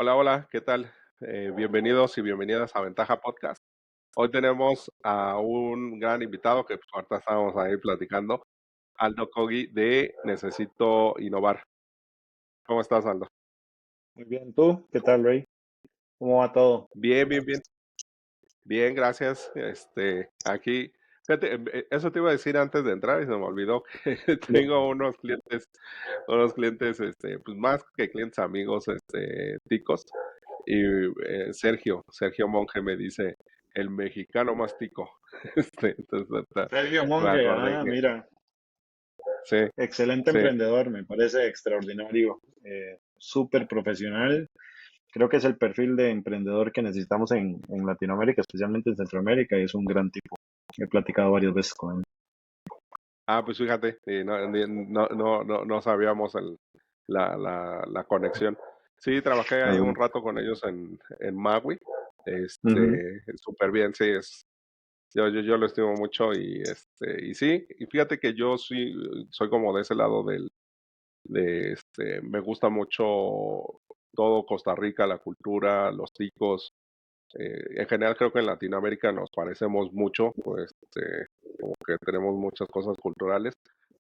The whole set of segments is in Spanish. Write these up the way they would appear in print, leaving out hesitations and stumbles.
Hola, hola, ¿qué tal? Bienvenidos y bienvenidas a Ventaja Podcast. Hoy tenemos a un gran invitado que pues, ahorita estábamos ahí platicando, Aldo Cogui de Necesito Innovar. ¿Cómo estás, Aldo? Muy bien, ¿tú? ¿Qué tal, Ray? ¿Cómo va todo? Bien, bien, bien. Bien, gracias. Aquí, fíjate, eso te iba a decir antes de entrar y se me olvidó que Bien. tengo unos clientes, pues más que clientes amigos, ticos. Y Sergio Monge me dice, el mexicano más tico. Entonces, Sergio me Monge, acordé que mira, sí, excelente sí. emprendedor, me parece extraordinario, súper profesional. Creo que es el perfil de emprendedor que necesitamos en Latinoamérica, especialmente en Centroamérica, y es un gran tipo. He platicado varias veces con él. Ah, pues fíjate, no sabíamos la conexión. Sí, trabajé ahí un Algún- rato con ellos en Maui. Ujú. Súper bien, sí, yo lo estimo mucho y sí, y fíjate que yo sí soy como de ese lado me gusta mucho todo Costa Rica, la cultura, los ticos. En general creo que en Latinoamérica nos parecemos mucho, pues como que tenemos muchas cosas culturales.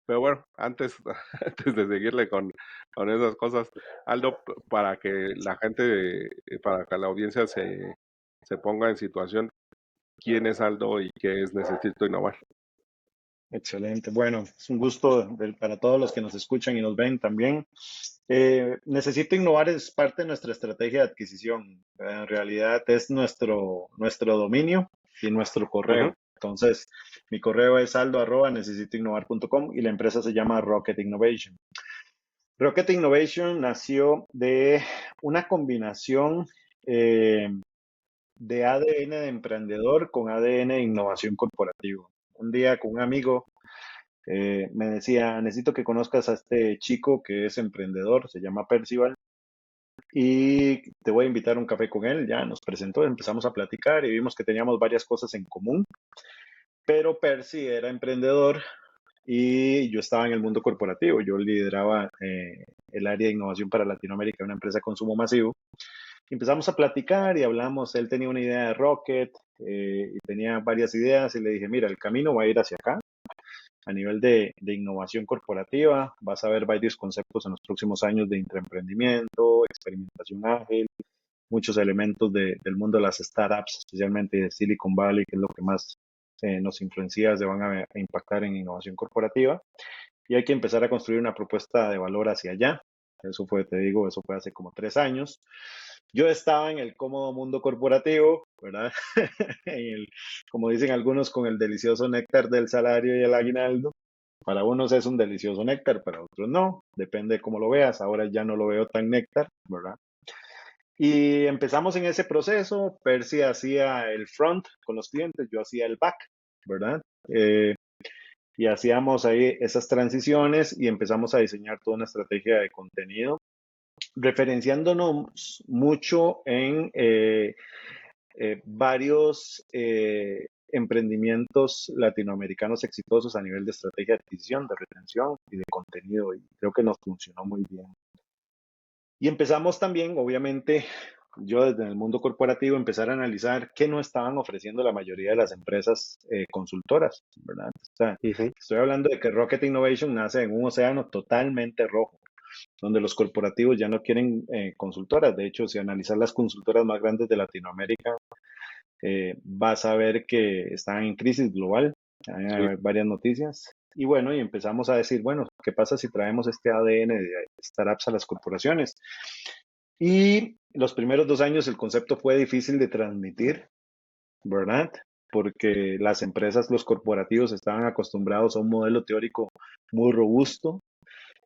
Pero bueno, antes, antes de seguirle con esas cosas, Aldo, para que la gente, para que la audiencia se ponga en situación, ¿quién es Aldo y qué es Necesito Innovar? Excelente. Bueno, es un gusto para todos los que nos escuchan y nos ven también. Necesito innovar es parte de nuestra estrategia de adquisición. En realidad es nuestro dominio y nuestro Ujú. correo. Entonces, mi correo es saldo@necesitoinnovar.com y la empresa se llama Rocket Innovation. Rocket Innovation nació de una combinación eh, de ADN de emprendedor con ADN de innovación corporativo. Un día con un amigo me decía, necesito que conozcas a este chico que es emprendedor, se llama Percival, y te voy a invitar a un café con él. Ya nos presentó, empezamos a platicar y vimos que teníamos varias cosas en común, pero Percy era emprendedor y yo estaba en el mundo corporativo. Yo lideraba el área de innovación para Latinoamérica, una empresa de consumo masivo. Empezamos a platicar y hablamos, él tenía una idea de Rocket y tenía varias ideas y le dije, mira, el camino va a ir hacia acá a nivel de innovación corporativa. Vas a ver varios conceptos en los próximos años de intraemprendimiento, experimentación ágil, muchos elementos del mundo de las startups, especialmente de Silicon Valley, que es lo que más nos influencia, se van a impactar en innovación corporativa. Y hay que empezar a construir una propuesta de valor hacia allá. Eso fue, te digo, eso fue hace como 3 años. Yo estaba en el cómodo mundo corporativo, ¿verdad? Como dicen algunos, con el delicioso néctar del salario y el aguinaldo. Para unos es un delicioso néctar, para otros no. Depende de cómo lo veas. Ahora ya no lo veo tan néctar, ¿verdad? Y empezamos en ese proceso. Percy hacía el front con los clientes, yo hacía el back, ¿verdad? Y hacíamos ahí esas transiciones y empezamos a diseñar toda una estrategia de contenido, referenciándonos mucho en varios emprendimientos latinoamericanos exitosos a nivel de estrategia de adquisición, de retención y de contenido. Y creo que nos funcionó muy bien. Y empezamos también, obviamente, yo desde el mundo corporativo, empezar a analizar qué no estaban ofreciendo la mayoría de las empresas consultoras, ¿verdad? O sea, Ujú. estoy hablando de que Rocket Innovation nace en un océano totalmente rojo, donde los corporativos ya no quieren consultoras. De hecho, si analizas las consultoras más grandes de Latinoamérica, vas a ver que están en crisis global. Sí. Hay varias noticias. Y bueno, y empezamos a decir, bueno, ¿qué pasa si traemos este ADN de startups a las corporaciones? Y los primeros 2 años el concepto fue difícil de transmitir, ¿verdad? Porque las empresas, los corporativos estaban acostumbrados a un modelo teórico muy robusto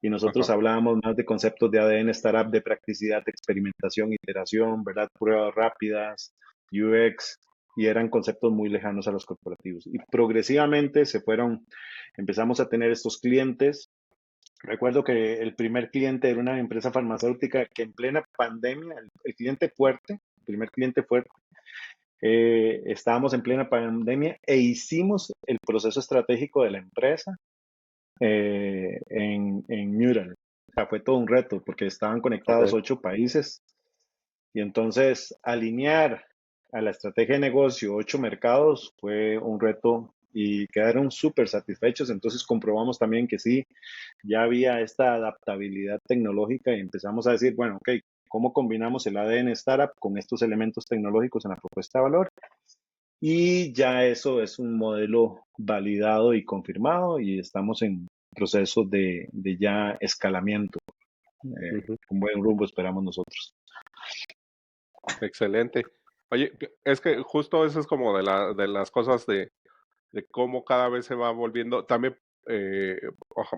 y nosotros Ajá. hablábamos más de conceptos de ADN startup, de practicidad, de experimentación, iteración, ¿verdad? Pruebas rápidas, UX, y eran conceptos muy lejanos a los corporativos. Y progresivamente empezamos a tener estos clientes. Recuerdo que el primer cliente era una empresa farmacéutica que en plena pandemia, el cliente fuerte, el primer cliente fuerte, estábamos en plena pandemia e hicimos el proceso estratégico de la empresa en Mural. O sea, fue todo un reto porque estaban conectados Ok. 8 países Y entonces alinear a la estrategia de negocio 8 mercados fue un reto y quedaron súper satisfechos. Entonces comprobamos también que sí, ya había esta adaptabilidad tecnológica y empezamos a decir, bueno, ok, ¿cómo combinamos el ADN Startup con estos elementos tecnológicos en la propuesta de valor? Y ya eso es un modelo validado y confirmado y estamos en proceso de ya escalamiento. Ujú. Con buen rumbo esperamos nosotros. Excelente. Oye, es que justo eso es como de las cosas de cómo cada vez se va volviendo también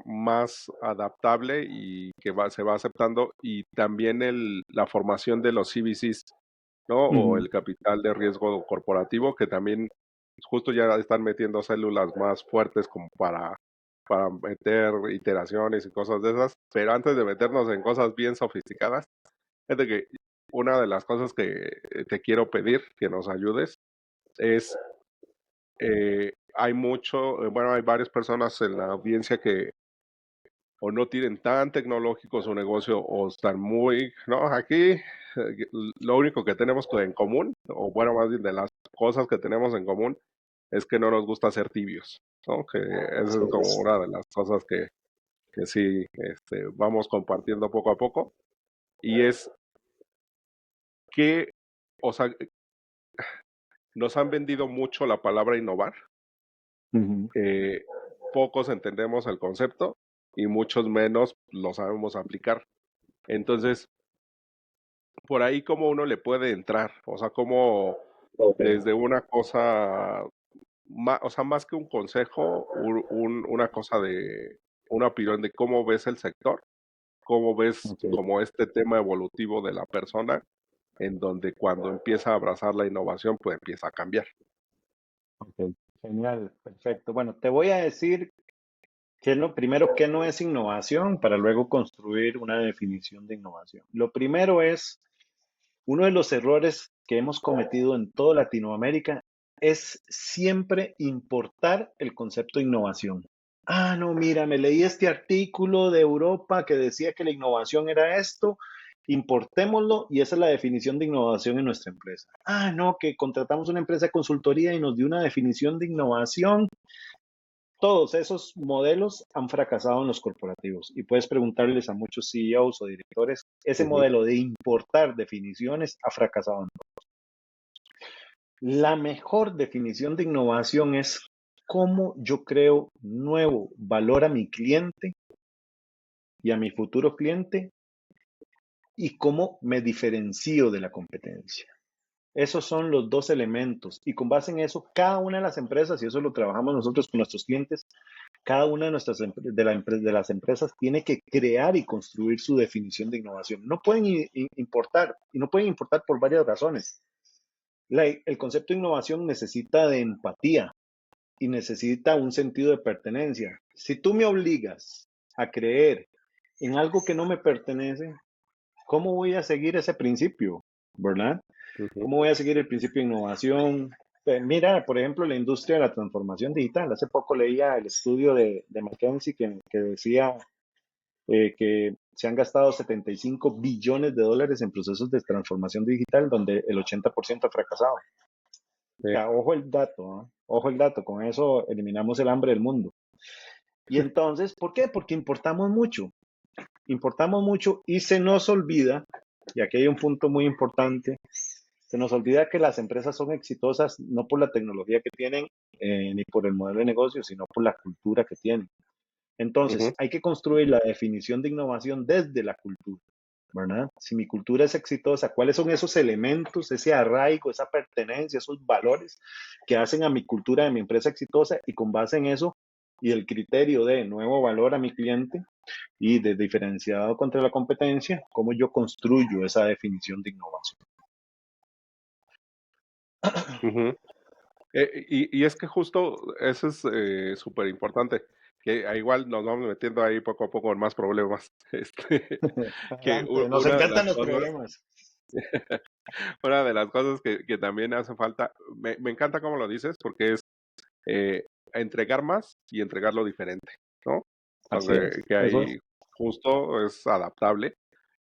más adaptable y que se va aceptando y también la formación de los CVCs, ¿no? O Ujú. el capital de riesgo corporativo, que también justo ya están metiendo células más fuertes como para meter iteraciones y cosas de esas, pero antes de meternos en cosas bien sofisticadas, es de que una de las cosas que te quiero pedir que nos ayudes es, hay bueno, hay varias personas en la audiencia que o no tienen tan tecnológico su negocio o están muy, no, aquí lo único que tenemos en común, o bueno, más bien de las cosas que tenemos en común, es que no nos gusta ser tibios, ¿no? Que esa Así es como es. una de las cosas que sí vamos compartiendo poco a poco, y es que, o sea, nos han vendido mucho la palabra innovar, Ujú. eh, pocos entendemos el concepto y muchos menos lo sabemos aplicar. Entonces, por ahí cómo uno le puede entrar, o sea, como Ok, desde una cosa, o sea, más que un consejo, una cosa de, una opinión de cómo ves el sector, cómo ves ok, como este tema evolutivo de la persona, en donde cuando empieza a abrazar la innovación, pues empieza a cambiar. ok. Genial, perfecto. Bueno, te voy a decir primero, qué no es innovación para luego construir una definición de innovación. Lo primero es, uno de los errores que hemos cometido en toda Latinoamérica es siempre importar el concepto de innovación. Ah, no, mira, me leí este artículo de Europa que decía que la innovación era esto, importémoslo y esa es la definición de innovación en nuestra empresa. Ah, no, que contratamos una empresa de consultoría y nos dio una definición de innovación. Todos esos modelos han fracasado en los corporativos y puedes preguntarles a muchos CEOs o directores, ese Ujú, modelo de importar definiciones ha fracasado. La mejor definición de innovación es cómo yo creo nuevo valor a mi cliente y a mi futuro cliente y cómo me diferencio de la competencia. Esos son los dos elementos y con base en eso, cada una de las empresas, y eso lo trabajamos nosotros con nuestros clientes, cada una de nuestras de las empresas tiene que crear y construir su definición de innovación. No pueden importar y no pueden importar por varias razones. El concepto de innovación necesita de empatía y necesita un sentido de pertenencia. Si tú me obligas a creer en algo que no me pertenece, ¿cómo voy a seguir ese principio? ¿Verdad? ujú. ¿Cómo voy a seguir el principio de innovación? Mira, por ejemplo, la industria de la transformación digital. Hace poco leía el estudio de McKinsey que decía que se han gastado 75 billones de dólares en procesos de transformación digital, donde el 80% ha fracasado. O Sí. sea, ojo el dato, ¿no? Ojo el dato, con eso eliminamos el hambre del mundo. Y entonces, ¿por qué? Porque importamos mucho y se nos olvida, y aquí hay un punto muy importante, se nos olvida que las empresas son exitosas no por la tecnología que tienen, ni por el modelo de negocio, sino por la cultura que tienen. Entonces, Ujú, hay que construir la definición de innovación desde la cultura, ¿verdad? Si mi cultura es exitosa, ¿cuáles son esos elementos, ese arraigo, esa pertenencia, esos valores que hacen a mi cultura de mi empresa exitosa? Y con base en eso y el criterio de nuevo valor a mi cliente y de diferenciado contra la competencia, ¿cómo yo construyo esa definición de innovación? ujú. Y es que justo eso es súper importante, que igual nos vamos metiendo ahí poco a poco en más problemas. Que Adelante, nos una de encantan las los cosas, problemas. una de las cosas que también hace falta, me encanta cómo lo dices, porque es entregar más y entregarlo diferente, ¿no? O Así sea, es, que eso es. ahí justo es adaptable,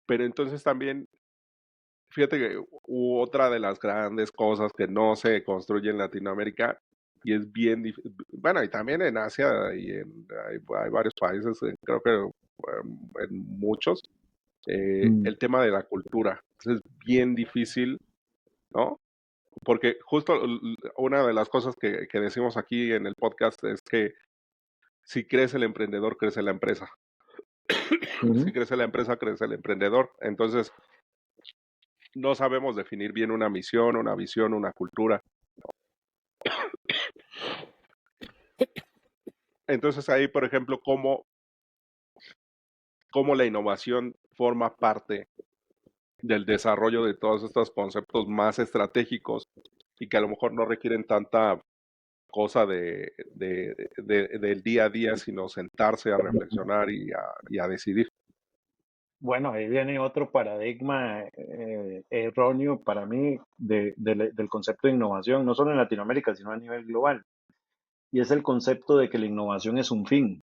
pero entonces también fíjate que otra de las grandes cosas que no se construye en Latinoamérica y es bien difícil, bueno, y también en Asia y hay varios países, creo que en muchos, Mm, el tema de la cultura. Entonces es bien difícil, ¿no? Porque justo una de las cosas que decimos aquí en el podcast es que si crece el emprendedor, crece la empresa. Si ujú. crece la empresa, crece el emprendedor. Entonces, no sabemos definir bien una misión, una visión, una cultura. Entonces ahí, por ejemplo, cómo la innovación forma parte del desarrollo de todos estos conceptos más estratégicos y que a lo mejor no requieren tanta cosa del día a día, sino sentarse a reflexionar y a decidir. Bueno, ahí viene otro paradigma erróneo para mí del concepto de innovación, no solo en Latinoamérica, sino a nivel global. Y es el concepto de que la innovación es un fin.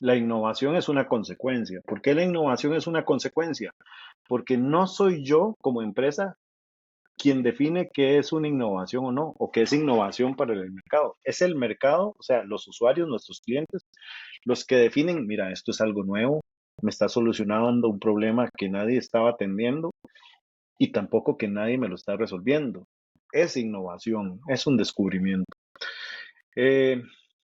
La innovación es una consecuencia. ¿Por qué la innovación es una consecuencia? Porque no soy yo como empresa quien define qué es una innovación o no, o qué es innovación para el mercado. Es el mercado, o sea, los usuarios, nuestros clientes, los que definen, mira, esto es algo nuevo, me está solucionando un problema que nadie estaba atendiendo y tampoco que nadie me lo está resolviendo. Es innovación, es un descubrimiento. Eh,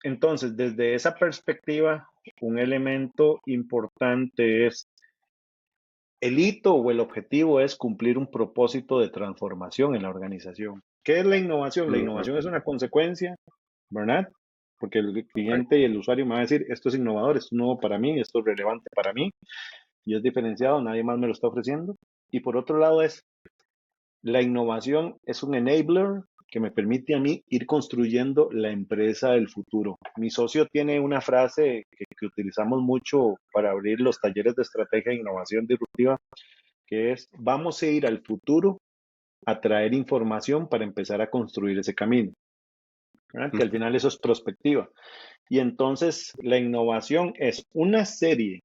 entonces, desde esa perspectiva, un elemento importante es el hito o el objetivo es cumplir un propósito de transformación en la organización. ¿Qué es la innovación? La Ujú, innovación es una consecuencia, ¿verdad? Porque el right. cliente y el usuario me va a decir, esto es innovador, esto es nuevo para mí, esto es relevante para mí y es diferenciado, nadie más me lo está ofreciendo. Y por otro lado es, la innovación es un enabler que me permite a mí ir construyendo la empresa del futuro. Mi socio tiene una frase que utilizamos mucho para abrir los talleres de estrategia e innovación disruptiva, que es, vamos a ir al futuro a traer información para empezar a construir ese camino, ¿verdad? Que al Ujú. final eso es prospectiva. Y entonces la innovación es una serie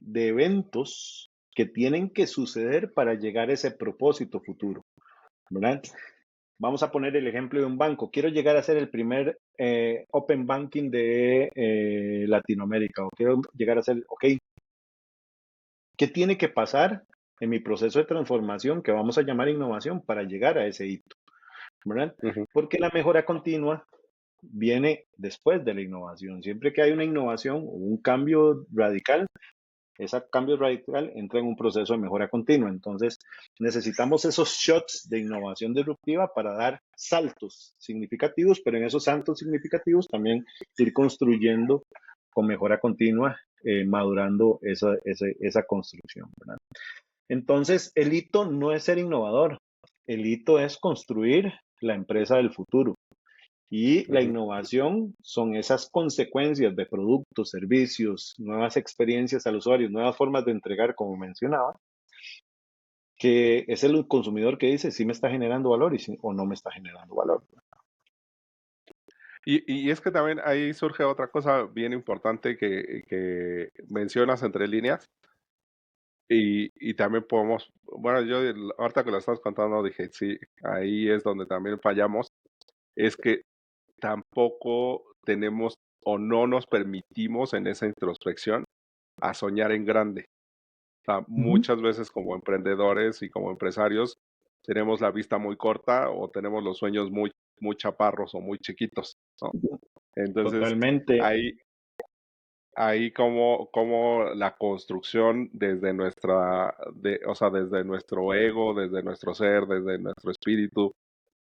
de eventos que tienen que suceder para llegar a ese propósito futuro, ¿verdad? Vamos a poner el ejemplo de un banco. Quiero llegar a ser el primer open banking de Latinoamérica, o quiero llegar a ser, ok, ¿qué tiene que pasar en mi proceso de transformación que vamos a llamar innovación para llegar a ese hito? ¿Verdad? Ujú. Porque la mejora continua viene después de la innovación. Siempre que hay una innovación o un cambio radical, ese cambio radical entra en un proceso de mejora continua. Entonces, necesitamos esos shots de innovación disruptiva para dar saltos significativos, pero en esos saltos significativos también ir construyendo con mejora continua, madurando esa construcción, ¿verdad? Entonces, el hito no es ser innovador, el hito es construir la empresa del futuro. Y la Ujú. innovación son esas consecuencias de productos, servicios, nuevas experiencias al usuario, nuevas formas de entregar, como mencionaba, que es el consumidor que dice si me está generando valor o no me está generando valor. Y es que también ahí surge otra cosa bien importante que mencionas entre líneas y también podemos, bueno, yo ahorita que lo estás contando dije, sí, ahí es donde también fallamos, es que tampoco tenemos o no nos permitimos en esa introspección a soñar en grande. O sea, Ujú. muchas veces como emprendedores y como empresarios tenemos la vista muy corta o tenemos los sueños muy chaparros o muy chiquitos, ¿no? Entonces, Totalmente. ahí, ahí como la construcción desde o sea, desde nuestro ego, desde nuestro ser, desde nuestro espíritu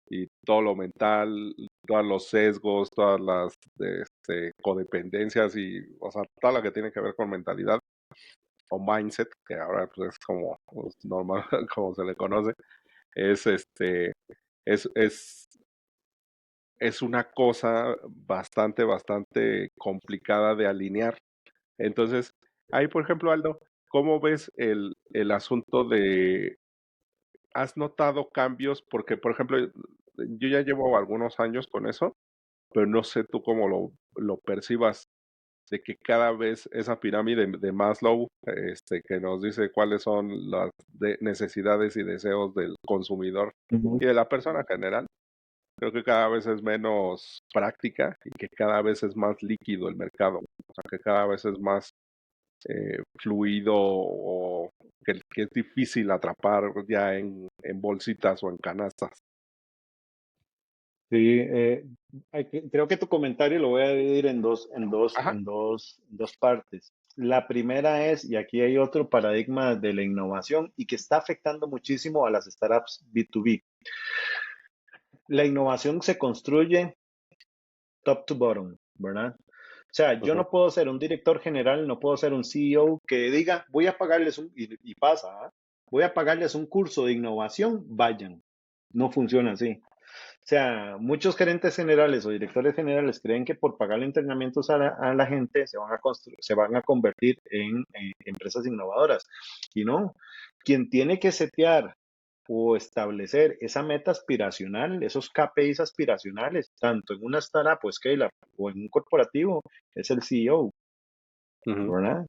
y todo lo mental, todos los sesgos, todas las codependencias y, o sea, todo lo que tiene que ver con mentalidad o mindset, que ahora pues, es como pues, normal, como se le conoce, es es, es, es una cosa bastante complicada de alinear. Entonces, ahí, por ejemplo, Aldo, ¿cómo ves el asunto de, has notado cambios? Porque, por ejemplo, yo ya llevo algunos años con eso, pero no sé tú cómo lo percibas. de que cada vez esa pirámide de Maslow, que nos dice cuáles son las necesidades y deseos del consumidor Ujú. y de la persona en general, creo que cada vez es menos práctica y que cada vez es más líquido el mercado, o sea, que cada vez es más fluido o que es difícil atrapar ya en bolsitas o en canastas. Sí, creo que tu comentario lo voy a dividir Ajá, en dos partes. La primera es, y aquí hay otro paradigma de la innovación y que está afectando muchísimo a las startups B2B. La innovación se construye top to bottom, ¿verdad? O sea, yo ujú, no puedo ser un director general, no puedo ser un CEO que diga, voy a pagarles y pasa, ¿ah? Voy a pagarles un curso de innovación, vayan. No funciona así. O sea, muchos gerentes generales o directores generales creen que por pagarle entrenamientos a la gente se van a convertir en empresas innovadoras. Y no, quien tiene que setear o establecer esa meta aspiracional, esos KPIs aspiracionales, tanto en una startup o scale-up o en un corporativo, es el CEO, ujú. ¿verdad?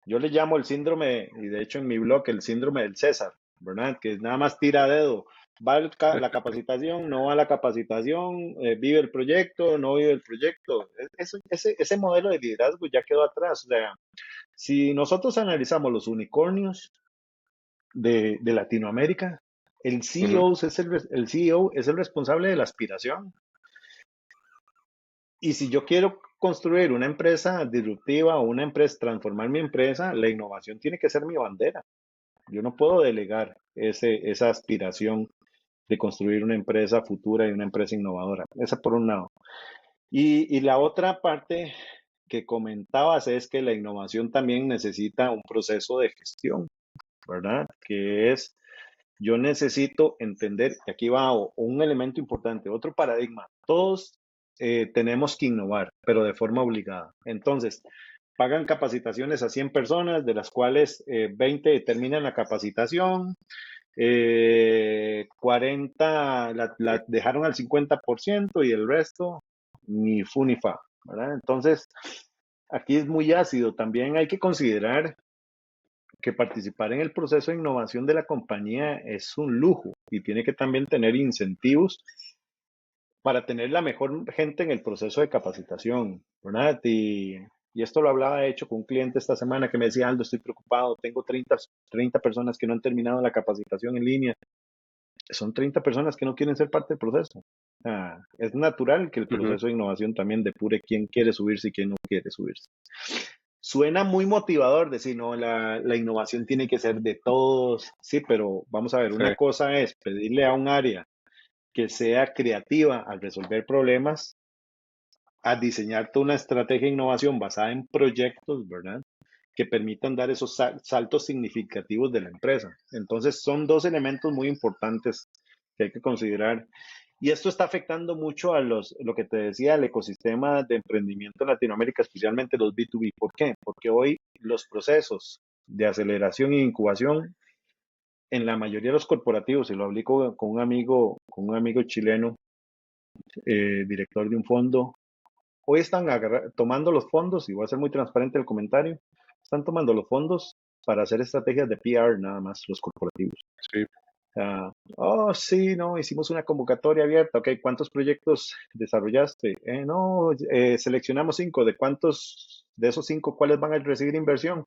Yo le llamo el síndrome, y de hecho en mi blog, el síndrome del César, ¿verdad? Que nada más tira a dedo. Va la capacitación, no va la capacitación, vive el proyecto, no vive el proyecto. Ese modelo de liderazgo ya quedó atrás. O sea, si nosotros analizamos los unicornios de Latinoamérica, Ujú, el CEO es el responsable de la aspiración. Y si yo quiero construir una empresa disruptiva o una empresa, transformar mi empresa, la innovación tiene que ser mi bandera. Yo no puedo delegar esa aspiración de construir una empresa futura y una empresa innovadora. Esa por un lado. Y la otra parte que comentabas es que la innovación también necesita un proceso de gestión, ¿verdad? Que es, yo necesito entender, y aquí va un elemento importante, otro paradigma. Todos tenemos que innovar, pero de forma obligada. Entonces, pagan capacitaciones a 100 personas, de las cuales 20 terminan la capacitación, 40 la dejaron al 50% y el resto ni fu ni fa, ¿verdad? Entonces, aquí es muy ácido. También hay que considerar que participar en el proceso de innovación de la compañía es un lujo y tiene que también tener incentivos para tener la mejor gente en el proceso de capacitación, ¿verdad? Y esto lo hablaba de hecho con un cliente esta semana que me decía, Aldo, estoy preocupado, tengo 30 personas que no han terminado la capacitación en línea. Son 30 personas que no quieren ser parte del proceso. Es natural que el ujú. proceso de innovación también depure quién quiere subirse y quién no quiere subirse. Suena muy motivador decir, no, la innovación tiene que ser de todos, sí, pero vamos a ver, Sí, una cosa es pedirle a un área que sea creativa al resolver problemas, a diseñar toda una estrategia de innovación basada en proyectos, ¿verdad? Que permitan dar esos saltos significativos de la empresa. Entonces, son dos elementos muy importantes que hay que considerar. Y esto está afectando mucho a lo que te decía, al ecosistema de emprendimiento en Latinoamérica, especialmente los B2B. ¿Por qué? Porque hoy los procesos de aceleración e incubación en la mayoría de los corporativos, y lo hablé con un amigo chileno, director de un fondo, hoy están tomando los fondos, y voy a ser muy transparente el comentario, están tomando los fondos para hacer estrategias de PR nada más, los corporativos. sí. Oh, sí, no, hicimos una convocatoria abierta. Ok, ¿cuántos proyectos desarrollaste? No, seleccionamos 5. ¿De cuántos de esos 5, cuáles van a recibir inversión?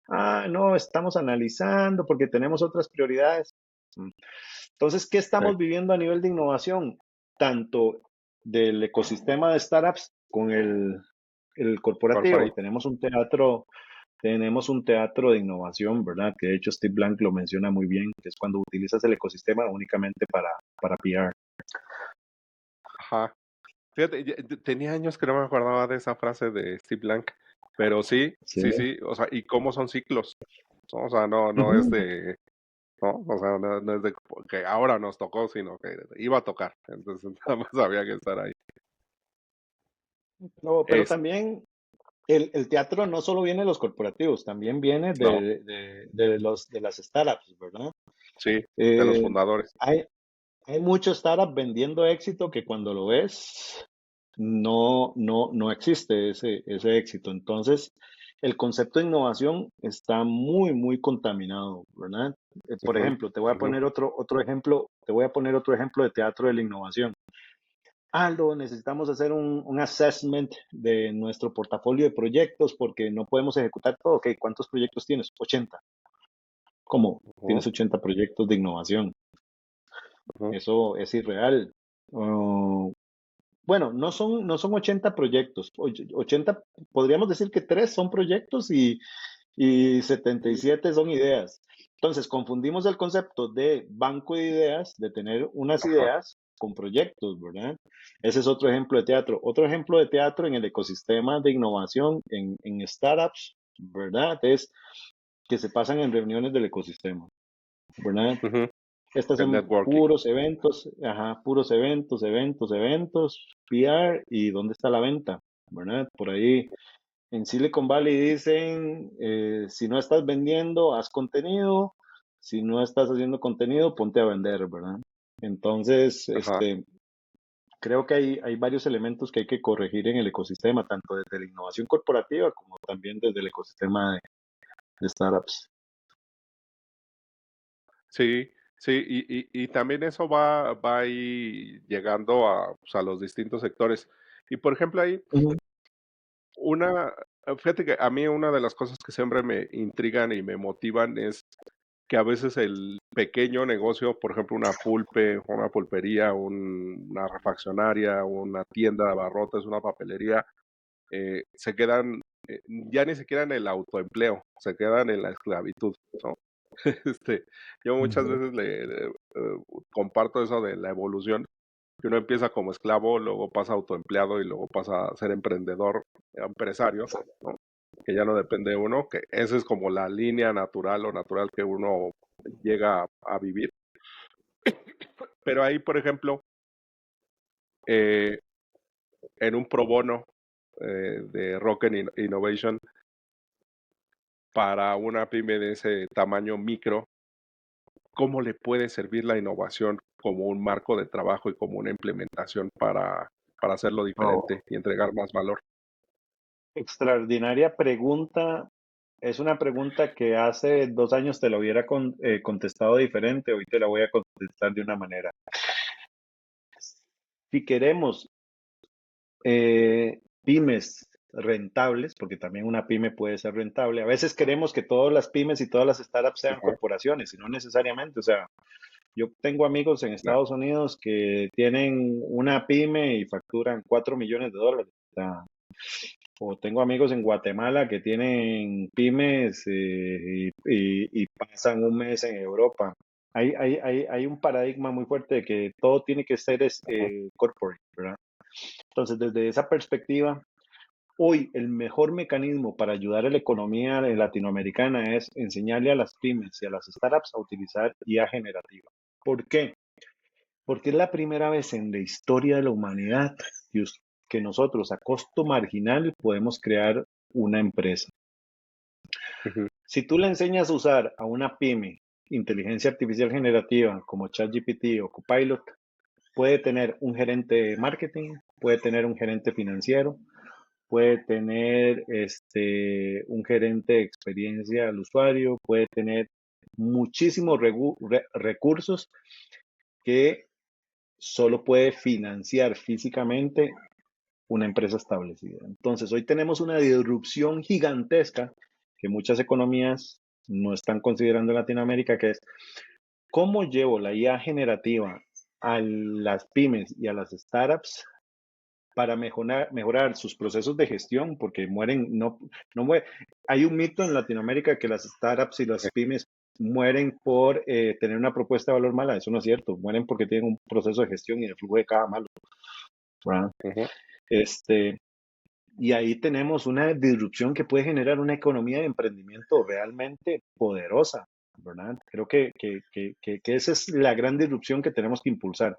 No, estamos analizando porque tenemos otras prioridades. Entonces, ¿qué Sí. estamos viviendo a nivel de innovación? Tanto del ecosistema de startups con el corporativo. Corporate. Tenemos un teatro de innovación, ¿verdad? Que de hecho Steve Blank lo menciona muy bien, que es cuando utilizas el ecosistema únicamente para PR. Ajá. Fíjate, tenía años que no me acordaba de esa frase de Steve Blank, pero sí, Sí. sí, sí, o sea, y cómo son ciclos, ¿no? O sea, no es Ujú. de, ¿no? O sea, no es de que ahora nos tocó, sino que iba a tocar, entonces nada más había que estar ahí. No, pero Es, también el teatro no solo viene de los corporativos, también viene no, de las startups, ¿verdad? sí, de los Eh, fundadores. hay muchos startups vendiendo éxito que cuando lo ves no existe ese éxito. Entonces, el concepto de innovación está muy contaminado, ¿verdad? Por Ujú, ejemplo, te voy a ujú, poner otro ejemplo, de teatro de la innovación. Aldo, necesitamos hacer un assessment de nuestro portafolio de proyectos porque no podemos ejecutar todo. Ok, ¿cuántos proyectos tienes? 80. ¿Cómo? ujú, Tienes 80 proyectos de innovación. ujú, Eso es irreal. Bueno, no son 80 proyectos. 80, podríamos decir que 3 son proyectos y 77 son ideas. Entonces, confundimos el concepto de banco de ideas, de tener unas ajá, ideas con proyectos, ¿verdad? Ese es otro ejemplo de teatro. Otro ejemplo de teatro en el ecosistema de innovación, en startups, ¿verdad? Es que se pasan en reuniones del ecosistema, ¿verdad? ujú. Estas El son networking. puros eventos, puros eventos, PR y dónde está la venta, ¿verdad? Por ahí en Silicon Valley dicen, si no estás vendiendo, haz contenido, si no estás haciendo contenido, ponte a vender, ¿verdad? Entonces, Ajá. creo que hay varios elementos que hay que corregir en el ecosistema, tanto desde la innovación corporativa como también desde el ecosistema de startups. Sí, sí, y también eso va a ir llegando a, pues, a los distintos sectores. Y por ejemplo, ahí Ujú. una, fíjate que a mí una de las cosas que siempre me intrigan y me motivan es que a veces el pequeño negocio, por ejemplo, una pulpe, una pulpería, una refaccionaria, una tienda de abarrotes, una papelería, se quedan ya ni siquiera en el autoempleo, se quedan en la esclavitud, ¿no? Este, yo muchas Ujú. veces comparto eso de la evolución, que uno empieza como esclavo, luego pasa a autoempleado y luego pasa a ser emprendedor, empresario, ¿no? Que ya no depende de uno, que esa es como la línea natural o natural que uno llega a vivir. Pero ahí, por ejemplo, eh, en un pro bono de Innovation para una pyme de ese tamaño micro, ¿cómo le puede servir la innovación como un marco de trabajo y como una implementación para hacerlo Oh, diferente y entregar más valor? extraordinaria pregunta. Es una pregunta que hace 2 años te la hubiera contestado diferente, hoy te la voy a contestar de una manera. Si queremos pymes rentables, porque también una pyme puede ser rentable, a veces queremos que todas las pymes y todas las startups sean Ajá, corporaciones, y no necesariamente. O sea, yo tengo amigos en claro. Estados Unidos que tienen una pyme y facturan $4 millones. O sea, o tengo amigos en Guatemala que tienen pymes y pasan un mes en Europa. Hay un paradigma muy fuerte de que todo tiene que ser Ajá, corporate, ¿verdad? Entonces, desde esa perspectiva, hoy el mejor mecanismo para ayudar a la economía latinoamericana es enseñarle a las pymes y a las startups a utilizar IA generativa. ¿Por qué? Porque es la primera vez en la historia de la humanidad que nosotros a costo marginal podemos crear una empresa. ujú, Si tú le enseñas a usar a una pyme inteligencia artificial generativa como ChatGPT o Copilot, puede tener un gerente de marketing, puede tener un gerente financiero, puede tener un gerente de experiencia al usuario, puede tener muchísimos recursos que solo puede financiar físicamente una empresa establecida. Entonces, hoy tenemos una disrupción gigantesca que muchas economías no están considerando en Latinoamérica, que es cómo llevo la IA generativa a las pymes y a las startups para mejorar sus procesos de gestión, porque no mueren. Hay un mito en Latinoamérica que las startups y las sí, pymes mueren por tener una propuesta de valor mala. Eso no es cierto. Mueren porque tienen un proceso de gestión y de flujo de caja malo, ¿verdad? ujú. Este, y ahí tenemos una disrupción que puede generar una economía de emprendimiento realmente poderosa, ¿verdad? Creo que esa es la gran disrupción que tenemos que impulsar.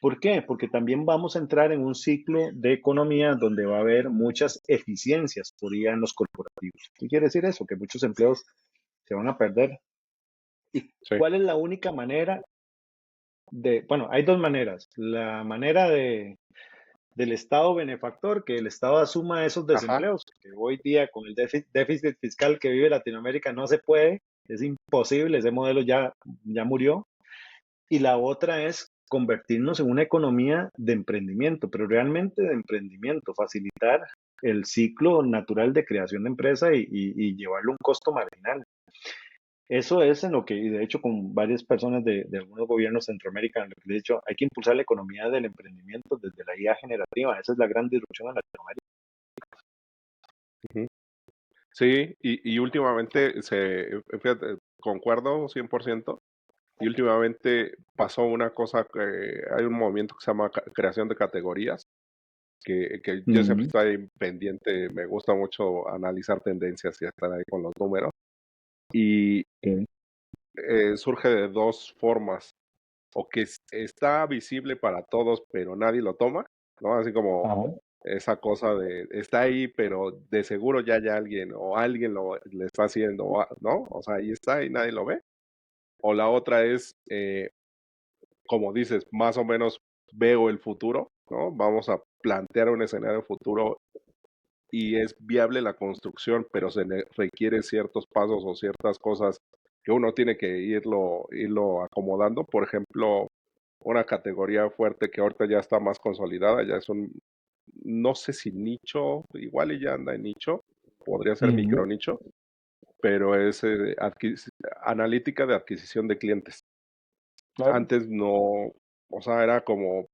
¿Por qué? Porque también vamos a entrar en un ciclo de economía donde va a haber muchas eficiencias por IA en los corporativos. ¿Qué quiere decir eso? Que muchos empleos se van a perder. ¿Y Sí, cuál es la única manera bueno, hay dos maneras. La manera del Estado benefactor, que el Estado asuma esos Ajá, desempleos, que hoy día con el déficit fiscal que vive Latinoamérica no se puede, es imposible, ese modelo ya murió. Y la otra es convertirnos en una economía de emprendimiento, pero realmente de emprendimiento, facilitar el ciclo natural de creación de empresa y llevarlo a un costo marginal. Eso es en lo que, y de hecho con varias personas de algunos gobiernos centroamericanos, lo que les he dicho, hay que impulsar la economía del emprendimiento desde la IA generativa. Esa es la gran disrupción en Latinoamérica. ujú. Sí, y últimamente fíjate, concuerdo 100%. Y últimamente pasó una cosa que hay un movimiento que se llama creación de categorías, que yo siempre Ujú, estoy pendiente, me gusta mucho analizar tendencias y estar ahí con los números. Y ok. surge de dos formas, o que está visible para todos, pero nadie lo toma, ¿no? Así como Ajá. esa cosa de está ahí, pero de seguro ya hay alguien, o alguien le está haciendo, ¿no? O sea, ahí está y nadie lo ve. O la otra es, como dices, más o menos veo el futuro, ¿no? Vamos a plantear un escenario futuro y es viable la construcción, pero requiere ciertos pasos o ciertas cosas que uno tiene que irlo acomodando. Por ejemplo, una categoría fuerte que ahorita ya está más consolidada, ya es un, no sé si nicho, igual y ya anda en nicho, podría ser micro Ujú, nicho, pero es analítica de adquisición de clientes. claro. Antes no, o sea, era como,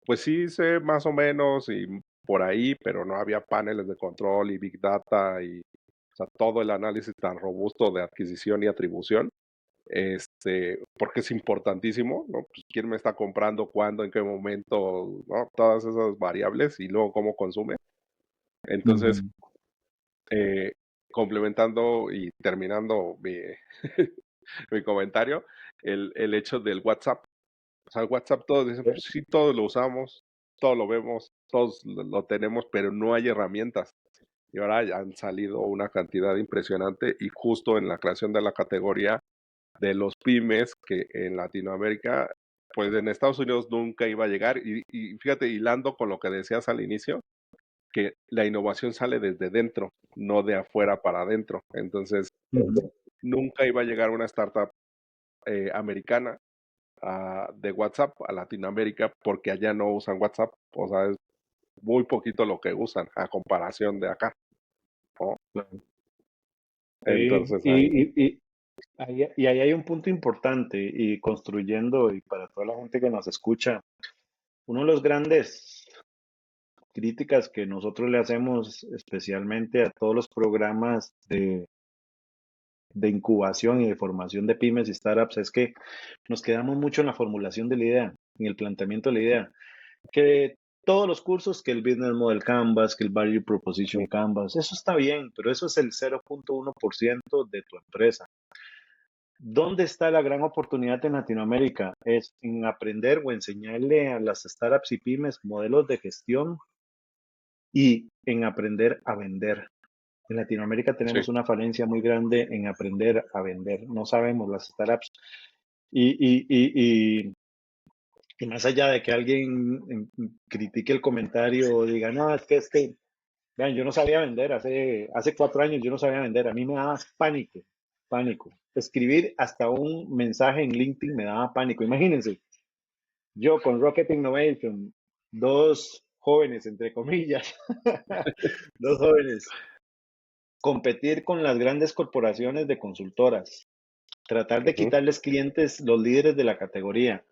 pues sí sé más o menos y por ahí, pero no había paneles de control y big data y, o sea, todo el análisis tan robusto de adquisición y atribución, porque es importantísimo, ¿no? Pues quién me está comprando, cuándo, en qué momento, ¿no? Todas esas variables y luego cómo consume. Entonces, Ujú, eh, complementando y terminando mi comentario, el hecho del WhatsApp. O sea, el WhatsApp todos dicen, pues sí, todos lo usamos, todos lo vemos, todos lo tenemos, pero no hay herramientas. Y ahora ya han salido una cantidad impresionante y justo en la creación de la categoría de los pymes que en Latinoamérica, pues en Estados Unidos nunca iba a llegar. Y fíjate, hilando con lo que decías al inicio, que la innovación sale desde dentro, no de afuera para adentro. Entonces, ujú. nunca iba a llegar una startup americana de WhatsApp a Latinoamérica porque allá no usan WhatsApp, o sea, es muy poquito lo que usan a comparación de acá, ¿no? Claro. Sí, Entonces ahí, y ahí hay un punto importante y construyendo, y para toda la gente que nos escucha, uno de los grandes críticas que nosotros le hacemos especialmente a todos los programas de incubación y de formación de pymes y startups es que nos quedamos mucho en la formulación de la idea, en el planteamiento de la idea, que todos los cursos, que el Business Model Canvas, que el Value Proposition sí, Canvas, eso está bien, pero eso es el 0.1% de tu empresa. ¿Dónde está la gran oportunidad en Latinoamérica? Es en aprender o enseñarle a las startups y pymes modelos de gestión y en aprender a vender. En Latinoamérica sí, tenemos una falencia muy grande en aprender a vender. No sabemos las startups. Y, y, y, y, y más allá de que alguien critique el comentario o diga, no, es que vean, yo no sabía vender, hace 4 años yo no sabía vender, a mí me daba pánico, pánico. Escribir hasta un mensaje en LinkedIn me daba pánico. Imagínense, yo con Rocket Innovation, dos jóvenes, entre comillas, dos jóvenes, competir con las grandes corporaciones de consultoras, tratar de ujú, quitarles clientes los líderes de la categoría.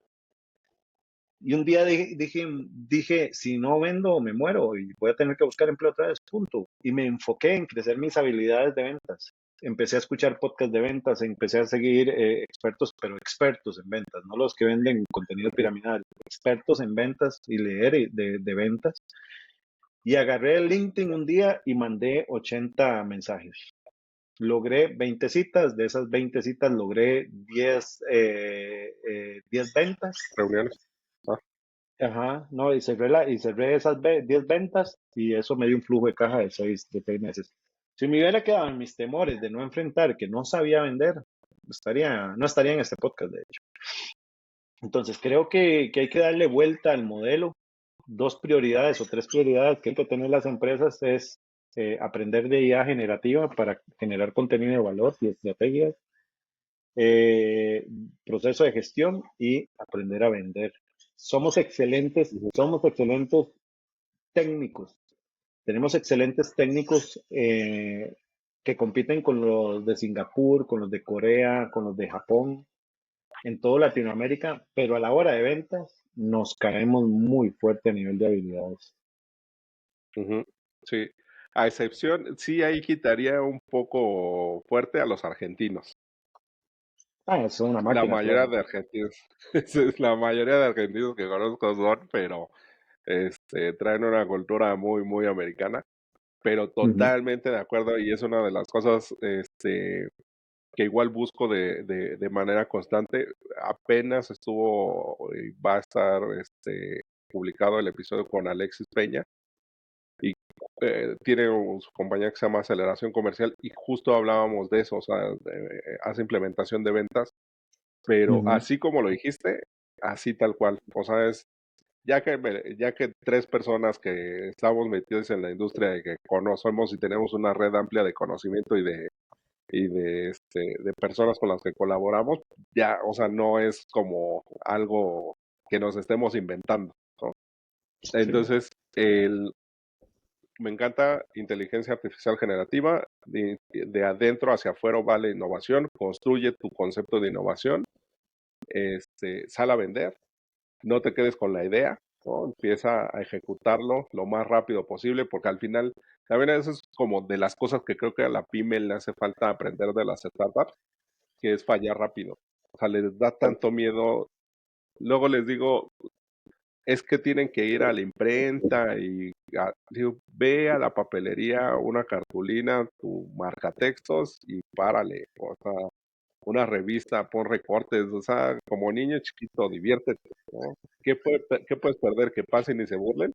Y un día dije, si no vendo, me muero y voy a tener que buscar empleo otra vez, punto. Y me enfoqué en crecer mis habilidades de ventas. Empecé a escuchar podcasts de ventas, empecé a seguir expertos, pero expertos en ventas, no los que venden contenido ujú, piramidal, expertos en ventas y leer de ventas. Y agarré el LinkedIn un día y mandé 80 mensajes. Logré 20 citas, de esas 20 citas logré 10 ventas. reuniones. Ah, Ajá, no, y cerré esas 10 ventas y eso me dio un flujo de caja de seis meses. Si me hubiera quedado en mis temores de no enfrentar, que no sabía vender, no estaría en este podcast, de hecho. Entonces, creo que hay que darle vuelta al modelo dos prioridades o tres prioridades que hay que tener las empresas es aprender de IA generativa para generar contenido de valor y estrategias, eh, proceso de gestión y aprender a vender. Somos excelentes técnicos. Tenemos excelentes técnicos que compiten con los de Singapur, con los de Corea, con los de Japón, en toda Latinoamérica, pero a la hora de ventas nos caemos muy fuerte a nivel de habilidades. Ujú, sí, a excepción, sí, ahí quitaría un poco fuerte a los argentinos. Ah, es una La máquina, mayoría claro. de argentinos, sí, la mayoría de argentinos que conozco son, pero traen una cultura muy, muy americana, pero Ujú. totalmente de acuerdo y es una de las cosas que igual busco de manera constante. Apenas estuvo y va a estar publicado el episodio con Alexis Peña y tiene su compañía que se llama Aceleración Comercial y justo hablábamos de eso, o sea, hace implementación de ventas, pero Ujú. así como lo dijiste, así tal cual, o sea, ya que tres personas que estamos metidos en la industria y que conocemos y tenemos una red amplia de conocimiento de personas con las que colaboramos, ya, o sea, no es como algo que nos estemos inventando, ¿no? Sí. Entonces, me encanta inteligencia artificial generativa, de adentro hacia afuera va la innovación, construye tu concepto de innovación, sal a vender, no te quedes con la idea, ¿no? Empieza a ejecutarlo lo más rápido posible, porque al final, también eso es como de las cosas que creo que a la pyme le hace falta aprender de las startups, que es fallar rápido. O sea, les da tanto miedo. Luego les digo, es que tienen que ir a la imprenta y digo, ve a la papelería, una cartulina, tu marcatextos y párale. O sea, una revista, pon recortes, o sea, como niño chiquito, diviértete, ¿no? ¿Qué puedes perder? Que pasen y se burlen,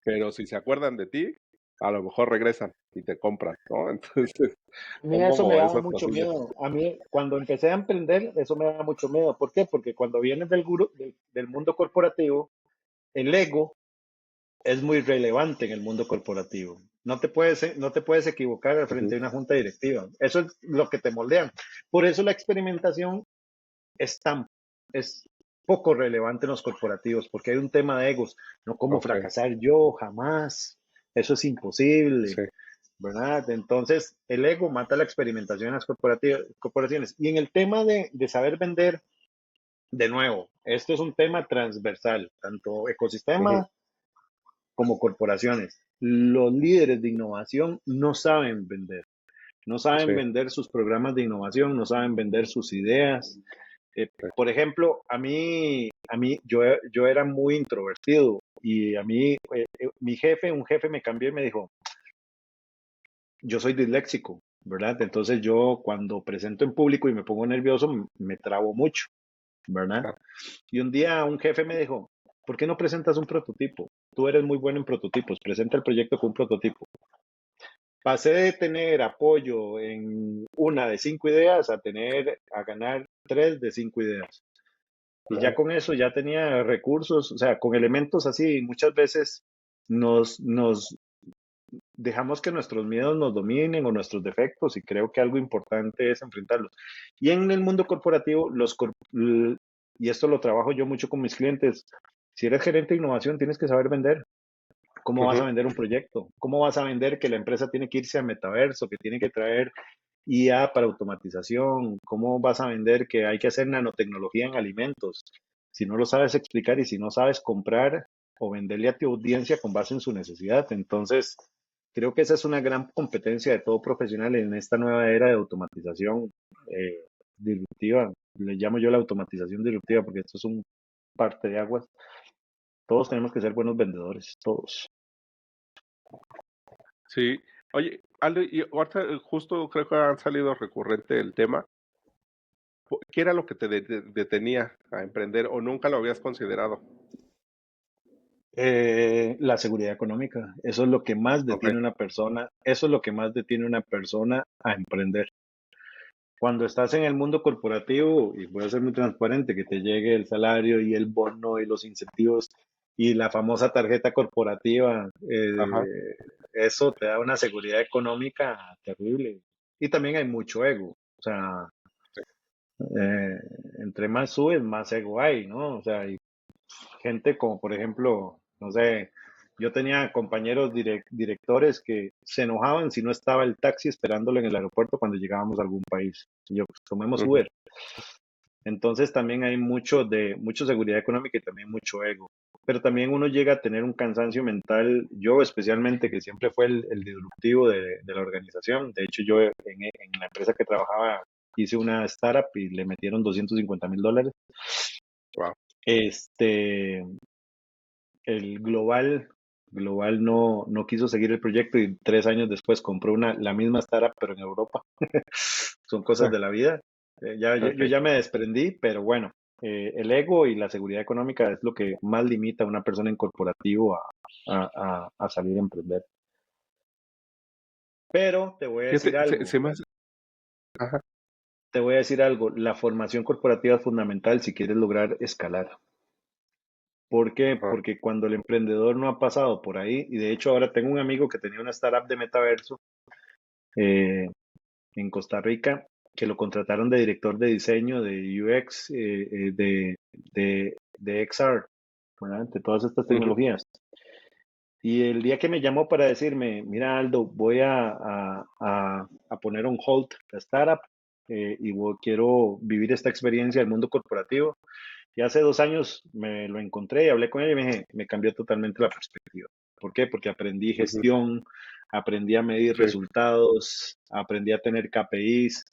pero si se acuerdan de ti, a lo mejor regresan y te compran, ¿no? Entonces, A mí son eso me como daba esas mucho cosillas. miedo. A mí, cuando empecé a emprender, eso me daba mucho miedo. ¿Por qué? Porque cuando vienes del mundo corporativo, el ego es muy relevante en el mundo corporativo. No te puedes equivocar al frente Ujú, de una junta directiva. Eso es lo que te moldean. Por eso la experimentación es tan, es poco relevante en los corporativos, porque hay un tema de egos. No cómo ok, fracasar yo, jamás. Eso es imposible, sí, ¿verdad? Entonces, el ego mata la experimentación en las corporaciones. Y en el tema de saber vender, de nuevo, esto es un tema transversal, tanto ujú, ecosistema como corporaciones. Los líderes de innovación no saben vender. No sí, saben vender sus programas de innovación, no saben vender sus ideas. Por ejemplo, yo era muy introvertido y a mí, un jefe me cambió y me dijo, yo soy disléxico, ¿verdad? Entonces yo cuando presento en público y me pongo nervioso, me trabo mucho, ¿verdad? claro, Y un día un jefe me dijo, ¿por qué no presentas un prototipo? Tú eres muy bueno en prototipos, presenta el proyecto con un prototipo. Pasé de tener apoyo en una de 5 ideas a ganar 3 de 5 ideas. Y ya ujú, con eso ya tenía recursos, o sea, con elementos así, muchas veces nos dejamos que nuestros miedos nos dominen o nuestros defectos y creo que algo importante es enfrentarlos. Y en el mundo corporativo, y esto lo trabajo yo mucho con mis clientes, si eres gerente de innovación tienes que saber vender. ¿Cómo vas a ujú, vender un proyecto? ¿Cómo vas a vender que la empresa tiene que irse a metaverso, que tiene que traer IA para automatización? ¿Cómo vas a vender que hay que hacer nanotecnología en alimentos? Si no lo sabes explicar y si no sabes comprar o venderle a tu audiencia con base en su necesidad. Entonces, creo que esa es una gran competencia de todo profesional en esta nueva era de automatización disruptiva. Le llamo yo la automatización disruptiva porque esto es un parte de aguas. Todos tenemos que ser buenos vendedores, todos. sí. Oye, Aldo, y ahorita justo creo que ha salido recurrente el tema. ¿Qué era lo que te detenía a emprender o nunca lo habías considerado? La seguridad económica, eso es lo que más Ok, detiene una persona, eso es lo que más detiene una persona a emprender. Cuando estás en el mundo corporativo, y voy a ser muy transparente, que te llegue el salario y el bono y los incentivos y la famosa tarjeta corporativa, Ajá, eso te da una seguridad económica terrible. Y también hay mucho ego. O sea, sí, eh, entre más subes, más ego hay, ¿no? O sea, hay gente como, por ejemplo, no sé, yo tenía compañeros directores que se enojaban si no estaba el taxi esperándolo en el aeropuerto cuando llegábamos a algún país. Y yo, pues tomemos ujú, Uber. Entonces también hay mucha seguridad económica y también mucho ego. Pero también uno llega a tener un cansancio mental, yo especialmente, que siempre fue el disruptivo de la organización. De hecho, yo en la empresa que trabajaba hice una startup y le metieron $250,000. wow. Este, el global no quiso seguir el proyecto y 3 años después compró la misma startup, pero en Europa. Son cosas de la vida. Yo Ok. ya me desprendí, pero bueno, el ego y la seguridad económica es lo que más limita a una persona en corporativo a salir a emprender. Pero te voy a decir Fíjate, algo, se me hace, ajá, la formación corporativa es fundamental si quieres lograr escalar. ¿Por qué? ajá, Porque cuando el emprendedor no ha pasado por ahí, y de hecho ahora tengo un amigo que tenía una startup de metaverso eh, en Costa Rica, que lo contrataron de director de diseño de UX, de XR, ¿verdad? De todas estas ujú, tecnologías. Y el día que me llamó para decirme, mira Aldo, voy a poner on hold la startup y quiero vivir esta experiencia del mundo corporativo. Y hace 2 años me lo encontré y hablé con él y me cambió totalmente la perspectiva. ¿Por qué? Porque aprendí ujú, gestión, aprendí a medir sí, resultados, aprendí a tener KPIs,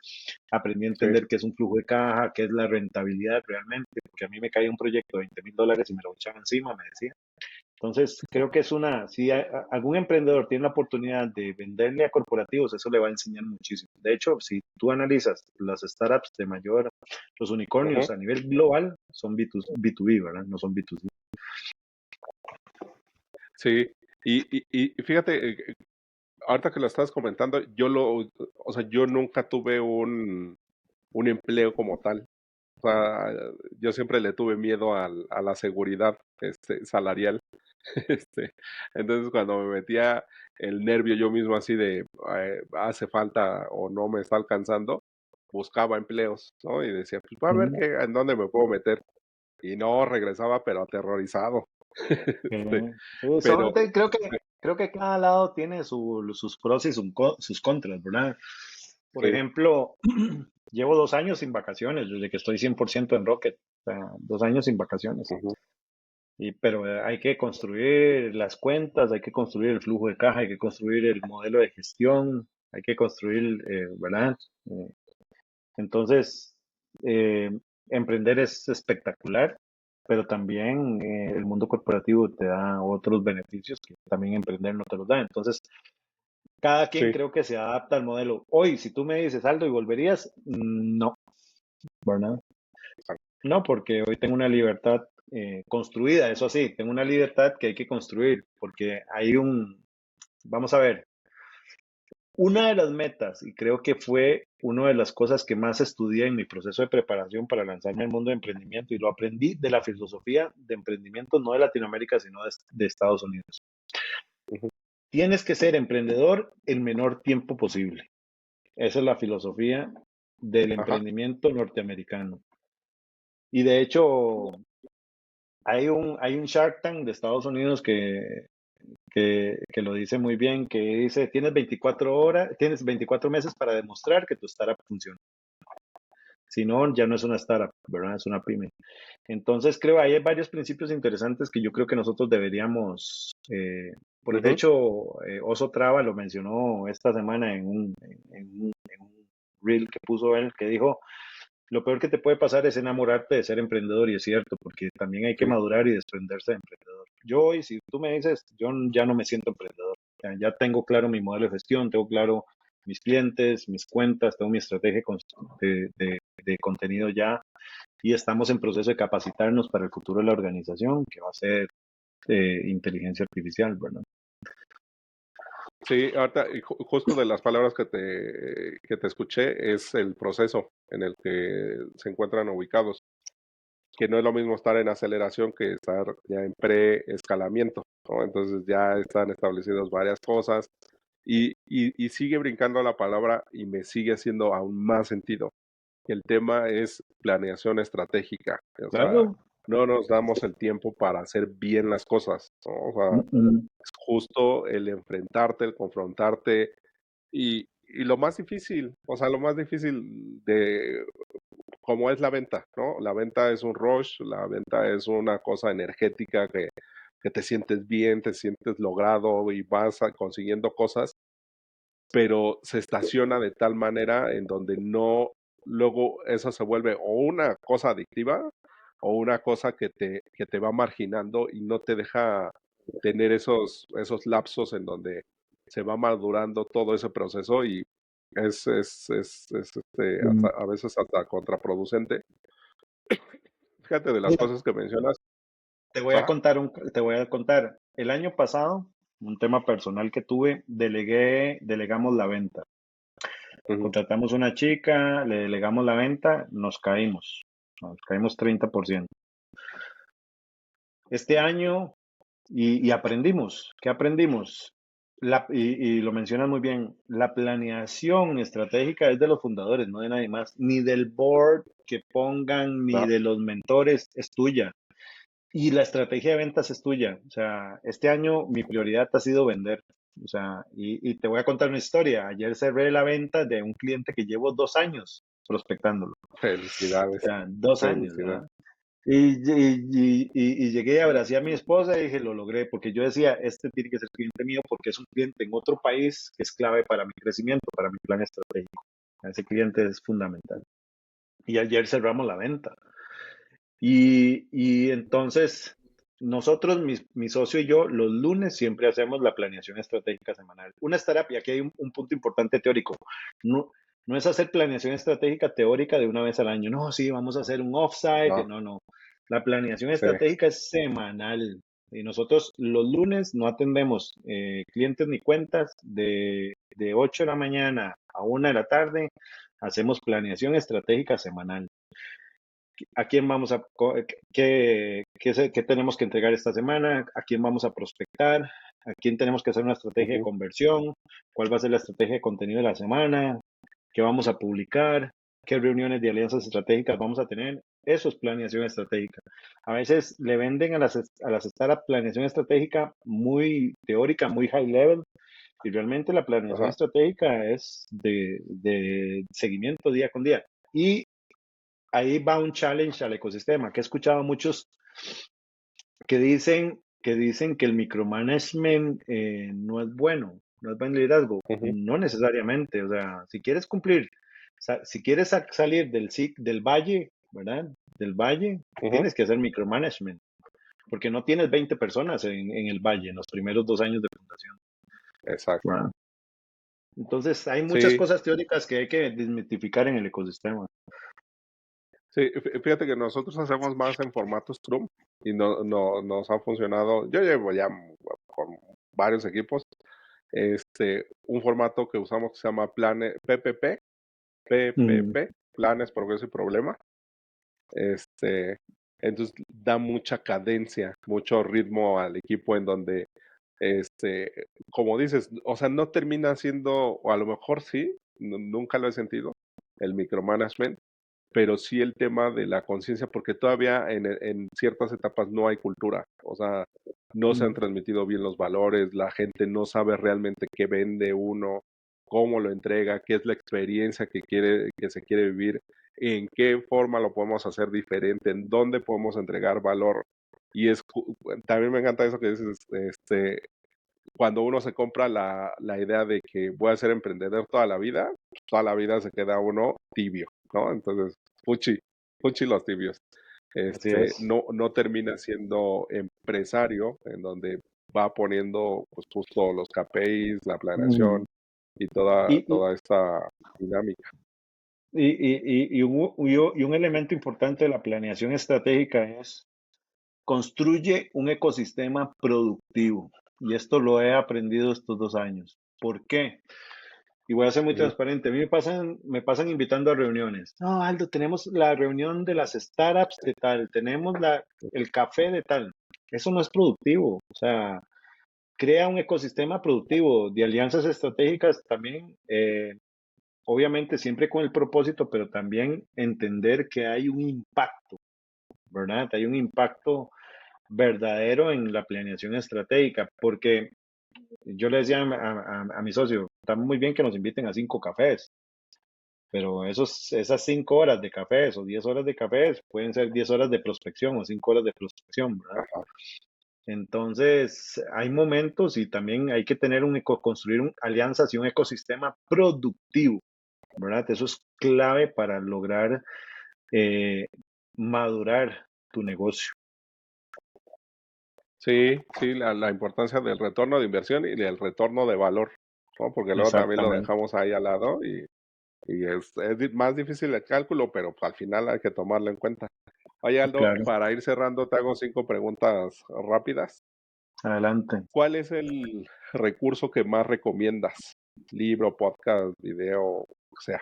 aprendí a sí, entender qué es un flujo de caja, qué es la rentabilidad realmente, porque a mí me caía un proyecto de $20,000 y me lo echaban encima, me decía. Entonces, creo que si algún emprendedor tiene la oportunidad de venderle a corporativos, eso le va a enseñar muchísimo. De hecho, si tú analizas las startups de mayor, los ujú, unicornios a nivel global son B2B, ¿verdad? No son B2C. sí. Y fíjate, ahorita que lo estás comentando, o sea, yo nunca tuve un empleo como tal. O sea, yo siempre le tuve miedo a la seguridad, salarial. Este, entonces cuando me metía el nervio yo mismo así de hace falta o no me está alcanzando, buscaba empleos, ¿no? Y decía, pues voy a ver Ujú. en dónde me puedo meter. Y no, regresaba pero aterrorizado. Este, Sí, pero, creo que cada lado tiene sus pros y sus contras, ¿verdad? Por sí, ejemplo, llevo 2 años sin vacaciones, desde que estoy 100% en Rocket. O sea, 2 años sin vacaciones. ujú, Pero hay que construir las cuentas, hay que construir el flujo de caja, hay que construir el modelo de gestión, hay que construir, ¿verdad? Eh, entonces, eh, emprender es espectacular, pero también el mundo corporativo te da otros beneficios que también emprender no te los da. Entonces, cada quien sí, creo que se adapta al modelo. Hoy, si tú me dices, Aldo, ¿y volverías? No, ¿verdad? No, porque hoy tengo una libertad construida, eso sí, tengo una libertad que hay que construir, porque vamos a ver, una de las metas, y creo que fue una de las cosas que más estudié en mi proceso de preparación para lanzarme al mundo de emprendimiento, y lo aprendí de la filosofía de emprendimiento, no de Latinoamérica, sino de Estados Unidos. ujú, Tienes que ser emprendedor el menor tiempo posible. Esa es la filosofía del ajá, emprendimiento norteamericano. Y de hecho, hay un Shark Tank de Estados Unidos que lo dice muy bien, que dice, tienes 24 meses para demostrar que tu startup funciona. Si no, ya no es una startup, ¿verdad? Es una pyme. Entonces, creo ahí hay varios principios interesantes que yo creo que nosotros deberíamos, de ujú, hecho, Oso Traba lo mencionó esta semana en un reel que puso él, que dijo, lo peor que te puede pasar es enamorarte de ser emprendedor, y es cierto, porque también hay que sí, madurar y desprenderse de emprendedor. Yo hoy, si tú me dices, yo ya no me siento emprendedor. Ya tengo claro mi modelo de gestión, tengo claro mis clientes, mis cuentas, tengo mi estrategia de contenido ya, y estamos en proceso de capacitarnos para el futuro de la organización, que va a ser inteligencia artificial, ¿verdad? sí, ahorita, y justo de las palabras que te escuché es el proceso en el que se encuentran ubicados. que no es lo mismo estar en aceleración que estar ya en pre-escalamiento, ¿no? Entonces ya están establecidas varias cosas y sigue brincando la palabra y me sigue haciendo aún más sentido. El tema es planeación estratégica, o sea, Claro. no nos damos el tiempo para hacer bien las cosas, ¿no? O sea, Mm, es justo el enfrentarte, el confrontarte y lo más difícil, o sea, lo más difícil de cómo es la venta, ¿no? La venta es un rush, la venta es una cosa energética que te sientes bien, te sientes logrado y vas consiguiendo cosas, pero se estaciona de tal manera en donde no, luego eso se vuelve o una cosa adictiva o una cosa que te va marginando y no te deja tener esos lapsos en donde se va madurando todo ese proceso y mm. a veces hasta contraproducente. Fíjate de las Mira, cosas que mencionas. te voy a Ajá, contar te voy a contar. El año pasado, un tema personal que tuve, delegamos la venta. ujú, Contratamos una chica, le delegamos la venta, nos caímos 30%. Este año, y aprendimos, ¿qué aprendimos? Y lo mencionas muy bien, la planeación estratégica es de los fundadores, no de nadie más, ni del board que pongan, ni claro, de los mentores, es tuya. Y la estrategia de ventas es tuya. O sea, este año mi prioridad ha sido vender. O sea, y te voy a contar una historia. Ayer cerré la venta de un cliente que llevo 2 años prospectándolo. O felicidades, sea, 2 años, felicidades. ¿verdad? Y llegué, abracé a mi esposa y dije, lo logré, porque yo decía, este tiene que ser cliente mío porque es un cliente en otro país que es clave para mi crecimiento, para mi plan estratégico. Ese cliente es fundamental. Y ayer cerramos la venta. Y entonces, nosotros, mi socio y yo, los lunes siempre hacemos la planeación estratégica semanal. Una startup, y aquí hay un punto importante teórico. No, no es hacer planeación estratégica teórica de una vez al año. No, sí, vamos a hacer un offsite. No, No, no. La planeación sí, estratégica es semanal. Y nosotros los lunes no atendemos clientes ni cuentas de 8 de la mañana a 1 de la tarde. Hacemos planeación estratégica semanal. A quién vamos a, qué tenemos que entregar esta semana, a quién vamos a prospectar, a quién tenemos que hacer una estrategia de ujú, conversión, cuál va a ser la estrategia de contenido de la semana, qué vamos a publicar, qué reuniones de alianzas estratégicas vamos a tener. Eso es planeación estratégica. A veces le venden a las startups planeación estratégica muy teórica, muy high level, y realmente la planeación ajá, estratégica es de seguimiento día con día. Y ahí va un challenge al ecosistema, que he escuchado muchos que dicen que el micromanagement no es bueno, no es buen liderazgo. ujú, No necesariamente, o sea, si quieres cumplir, si quieres salir del valle, ¿verdad? Del valle, ujú, tienes que hacer micromanagement, porque no tienes 20 personas en el valle en los primeros 2 años de fundación. exacto. ¿Verdad? Entonces, hay muchas Sí, cosas teóricas que hay que desmitificar en el ecosistema. sí, fíjate que nosotros hacemos más en formato Scrum y nos ha funcionado. Yo llevo ya con varios equipos, un formato que usamos que se llama PPP, Mm, PPP, Planes, Progreso y Problema. Este, entonces da mucha cadencia, mucho ritmo al equipo en donde, este, como dices, o sea, no termina siendo, o a lo mejor sí, nunca lo he sentido, el micromanagement, pero sí el tema de la conciencia, porque todavía en ciertas etapas no hay cultura, o sea, no se han mm, transmitido bien los valores, la gente no sabe realmente qué vende uno, cómo lo entrega, qué es la experiencia que se quiere vivir, en qué forma lo podemos hacer diferente, en dónde podemos entregar valor. Y también me encanta eso que dices, cuando uno se compra la idea de que voy a ser emprendedor toda la vida se queda uno tibio, ¿no? Entonces, fuchi, fuchi los tibios. así es. No termina siendo empresario, en donde va poniendo pues justo los KPIs, la Mm. planeación y Y, y, toda esta dinámica. y un elemento importante de la planeación estratégica es construye un ecosistema productivo. Y esto lo he aprendido estos 2 años. ¿Por qué? Y voy a ser muy Ujú. transparente. A mí me pasan invitando a reuniones. No, Aldo, tenemos la reunión de las startups de tal, tenemos el café de tal. Eso no es productivo. O sea, crea un ecosistema productivo de alianzas estratégicas también, obviamente siempre con el propósito, pero también entender que hay un impacto, ¿verdad? Hay un impacto verdadero en la planeación estratégica, porque yo le decía a mi socio, está muy bien que nos inviten a 5 cafés, pero esas 5 horas de cafés o 10 horas de cafés pueden ser 10 horas de prospección o 5 horas de prospección, ¿verdad? Ajá. Entonces, hay momentos y también hay que construir alianzas y un ecosistema productivo, ¿verdad? Eso es clave para lograr eh, madurar tu negocio. Sí, sí, la importancia del retorno de inversión y del retorno de valor, ¿no? Porque luego también lo Exactamente, dejamos ahí al lado y más difícil el cálculo, pero pues, al final hay que tomarlo en cuenta. Oye, Aldo, claro. para ir cerrando, te hago 5 preguntas rápidas. Adelante. ¿Cuál es el recurso que más recomiendas? Libro, podcast, video, o sea.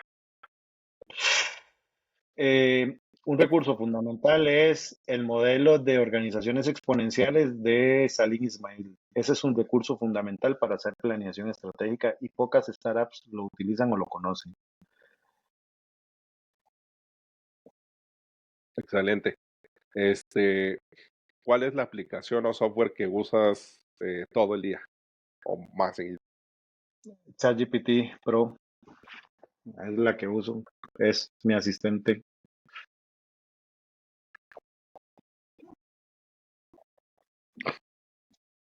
Eh, un recurso fundamental es el modelo de organizaciones exponenciales de Salim Ismail. Ese es un recurso fundamental para hacer planeación estratégica y pocas startups lo utilizan o lo conocen. Excelente. Este, ¿Cuál es la aplicación o software que usas todo el día o más seguido? ChatGPT Pro es la que uso, es mi asistente.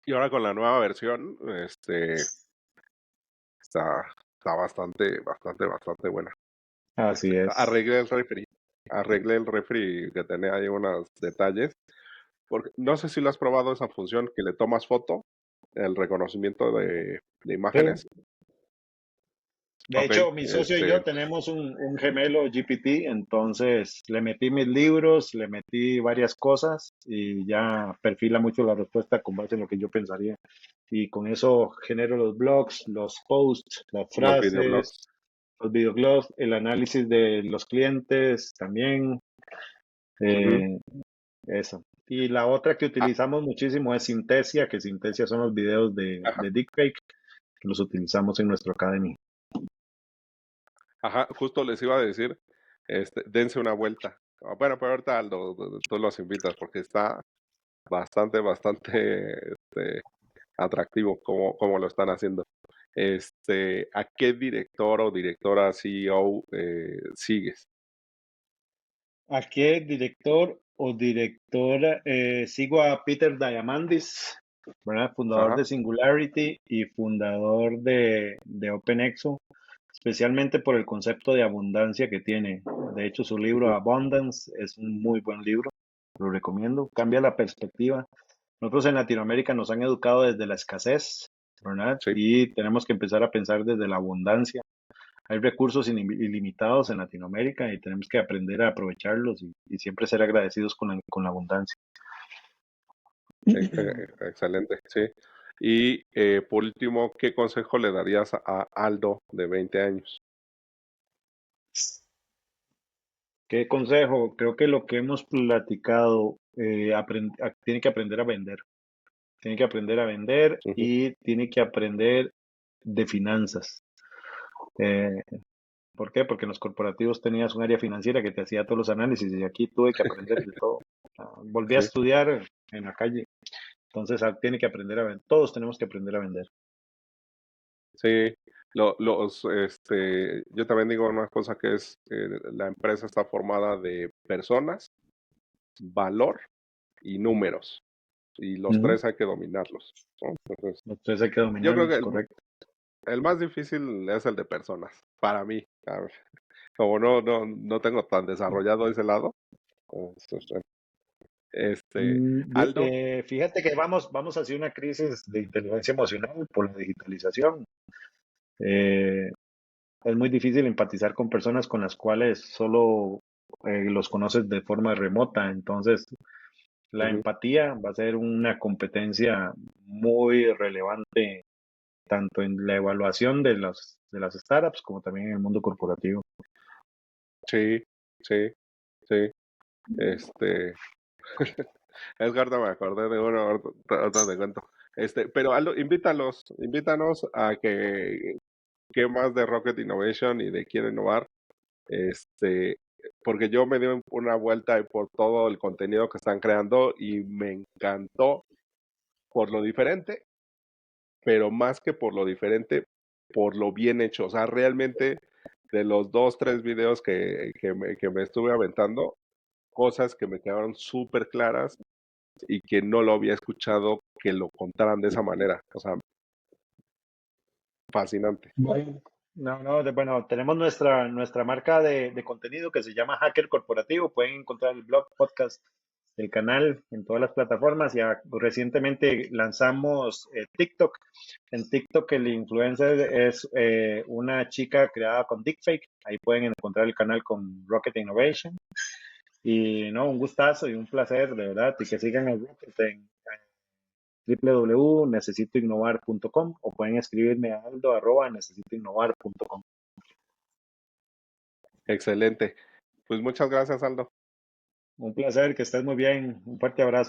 Y ahora con la nueva versión, está, está bastante buena. Así es. Arreglé el refri. Arreglé el refri que tenía ahí unos detalles. Porque no sé si lo has probado esa función que le tomas foto, el reconocimiento de Sí. imágenes. De Ok, hecho, mi socio y yo tenemos un gemelo GPT, entonces le metí mis libros, le metí varias cosas y ya perfila mucho la respuesta con base en lo que yo pensaría. Y con eso genero los blogs, los posts, las los frases, videoblogs. los videoblogs, el análisis de los clientes también, Ujú. eh, eso. Y la otra que Ah, utilizamos muchísimo es Synthesia, que Synthesia son los videos ajá, de Deepfake, que los utilizamos en nuestro Academy. ajá, justo les iba a decir, dense una vuelta. Bueno, pero ahorita Aldo, tú los invitas porque está bastante atractivo como lo están haciendo. ¿A qué director o directora CEO sigues? ¿A qué director o directora? Sigo a Peter Diamandis, ¿verdad? Fundador Ajá, de Singularity y fundador de OpenExo, especialmente por el concepto de abundancia que tiene. De hecho, su libro ujú, Abundance es un muy buen libro, lo recomiendo, cambia la perspectiva. Nosotros en Latinoamérica nos han educado desde la escasez, ¿verdad? sí, Y tenemos que empezar a pensar desde la abundancia. Hay recursos ilimitados en Latinoamérica y tenemos que aprender a aprovecharlos y siempre ser agradecidos con la abundancia. excelente, sí. Y por último, ¿qué consejo le darías a Aldo de 20 años? ¿Qué consejo? Creo que lo que hemos platicado, tiene que aprender a vender. Tiene que aprender a vender Ujú, y tiene que aprender de finanzas. Eh, ¿Por qué? Porque en los corporativos tenías un área financiera que te hacía todos los análisis y aquí tuve que aprender de todo. Volví a sí, estudiar en la calle. Entonces tiene que aprender a vender. Todos tenemos que aprender a vender. sí. Yo también digo una cosa que es, la empresa está formada de personas, valor y números. Y los Ujú. tres hay que dominarlos, ¿no? Entonces, Entonces hay que yo creo que dominarlos, correcto. el más difícil es el de personas, para mí. A ver, como no tengo tan desarrollado ese lado. Este, Aldo, Fíjate que vamos hacia una crisis de inteligencia emocional por la digitalización. Eh, es muy difícil empatizar con personas con las cuales solo los conoces de forma remota. Entonces, la ujú, empatía va a ser una competencia muy relevante tanto en la evaluación de las startups como también en el mundo corporativo. Sí, sí, sí. Este, Edgardo, me acordé de uno, ahorita te cuento. Pero Aldo, invítanos a que qué más de Rocket Innovation y de Quiero Innovar, este, porque yo me di una vuelta por todo el contenido que están creando y me encantó por lo diferente, pero más que por lo diferente, por lo bien hecho. O sea, realmente de los 2, 3 videos que me estuve aventando, cosas que me quedaron súper claras y que no lo había escuchado que lo contaran de esa manera. O sea, fascinante. Bueno, no, bueno, tenemos nuestra marca de contenido que se llama Hacker Corporativo. Pueden encontrar el blog, podcast, el canal en todas las plataformas. Ya recientemente lanzamos TikTok. En TikTok el influencer es una chica creada con Deepfake. Ahí pueden encontrar el canal con Rocket Innovation. Y no, un gustazo y un placer, de verdad, y que sigan el Rocket en www.necesitoinnovar.com o pueden escribirme a aldo@necesitoinnovar.com. Excelente. Pues muchas gracias, Aldo. Un placer, que estés muy bien. Un fuerte abrazo.